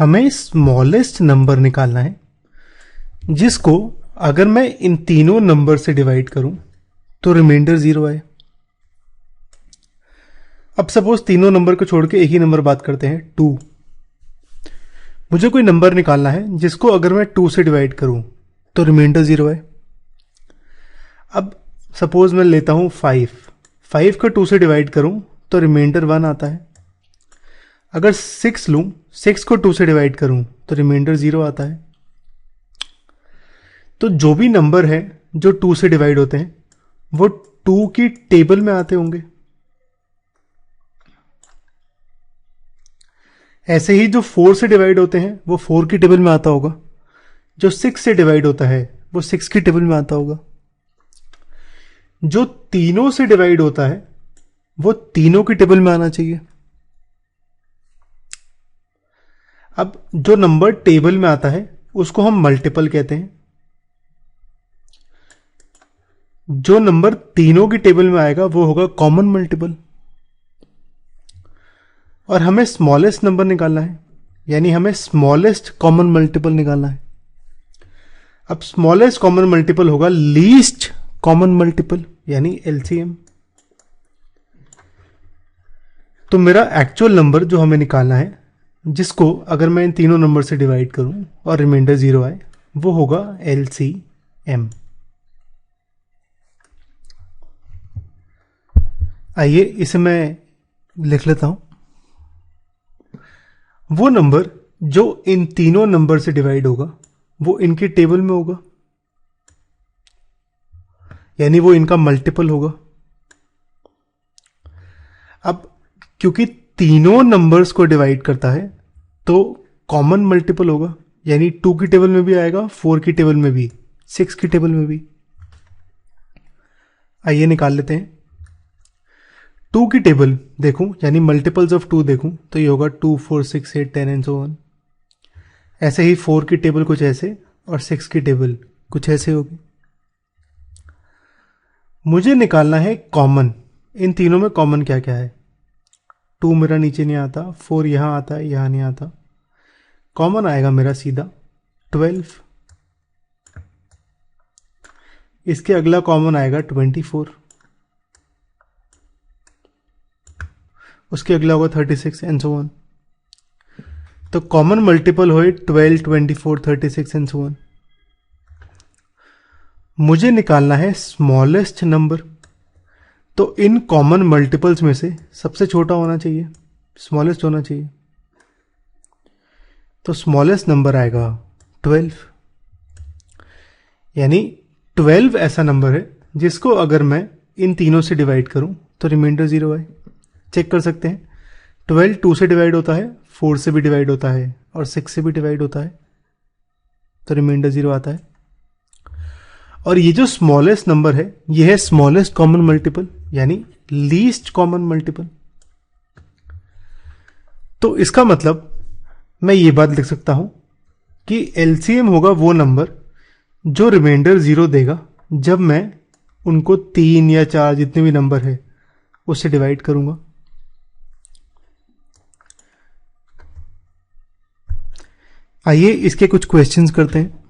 हमें smallest number निकालना है जिसको अगर मैं इन तीनों नंबर से डिवाइड करूं तो रिमाइंडर 0 आए। अब सपोज तीनों नंबर को छोड़ के एक ही नंबर बात करते हैं 2। मुझे कोई नंबर निकालना है जिसको अगर मैं 2 से डिवाइड करूं तो रिमाइंडर 0 आए। अब सपोज मैं लेता हूं 5 को 2 से डिवाइड करूं तो रिमाइंडर 1 आता है। अगर 6 लूं, 6 को 2 से डिवाइड करूं तो रिमाइंडर 0 आता है। तो जो भी नंबर है जो 2 से डिवाइड होते हैं वो 2 की टेबल में आते होंगे। ऐसे ही जो 4 से डिवाइड होते हैं वो 4 की टेबल में आता होगा। जो 6 से डिवाइड होता है वो 6 की टेबल में आता होगा। जो तीनों से डिवाइड होता है वो तीनों की टेबल में आना चाहिए। अब जो नंबर टेबल में आता है उसको हम मल्टीपल कहते हैं। जो नंबर तीनों की टेबल में आएगा वो होगा कॉमन मल्टीपल। और हमें स्मॉलेस्ट नंबर निकालना है, यानी हमें स्मॉलेस्ट कॉमन मल्टीपल निकालना है। अब स्मॉलेस्ट कॉमन मल्टीपल होगा लीस्ट कॉमन मल्टीपल, यानी एलसीएम। तो मेरा एक्चुअल नंबर जो हमें निकालना है, जिसको अगर मैं इन तीनों नंबर से डिवाइड करूं और रिमाइंडर 0 आए, वो होगा एलसीएम। आइए इसे मैं लिख लेता हूं। वो नंबर जो इन तीनों नंबर से डिवाइड होगा वो इनकी टेबल में होगा, यानी वो इनका मल्टीपल होगा। अब क्योंकि तीनों नंबर्स को डिवाइड करता है तो कॉमन मल्टीपल होगा, यानी 2 की टेबल में भी आएगा, 4 की टेबल में भी, 6 की टेबल में भी। आइए निकाल लेते हैं। 2 की टेबल देखूं, यानी मल्टीपल्स ऑफ 2 देखूं, तो ये होगा 2, 4, 6, 8, 10 एंड सो ऑन। ऐसे ही 4 की टेबल कुछ ऐसे और 6 की टेबल कुछ ऐसे होगी। मुझे निकालना है कॉमन। इन तीनों में कॉमन क्या क्या है? 2 मेरा नीचे नहीं आता, 4 यहां आता है, यहां नहीं आता। कॉमन आएगा मेरा सीधा 12। इसके अगला कॉमन आएगा 24। उसके अगला होगा 36 एंड सो ऑन। तो कॉमन मल्टीपल हुए 12, 24, 36 एंड सो ऑन। मुझे निकालना है स्मॉलेस्ट नंबर। तो इन कॉमन मल्टीपल्स में से सबसे छोटा होना चाहिए, स्मॉलेस्ट होना चाहिए। तो स्मॉलेस्ट नंबर आएगा 12, यानी 12 ऐसा नंबर है जिसको अगर मैं इन तीनों से डिवाइड करूं तो रिमाइंडर 0 आए। चेक कर सकते हैं, 12 2 से डिवाइड होता है, 4 से भी डिवाइड होता है और 6 से भी डिवाइड होता है, तो रिमाइंडर 0 आता है। और ये जो स्मॉलेस्ट नंबर है ये है स्मॉलेस्ट कॉमन मल्टीपल, यानी लीस्ट कॉमन मल्टीपल। तो इसका मतलब मैं ये बात लिख सकता हूं कि एलसीएम होगा वो नंबर जो रिमाइंडर 0 देगा जब मैं उनको 3 या 4 जितने भी नंबर है उससे डिवाइड करूंगा। आइए इसके कुछ क्वेश्चंस करते हैं।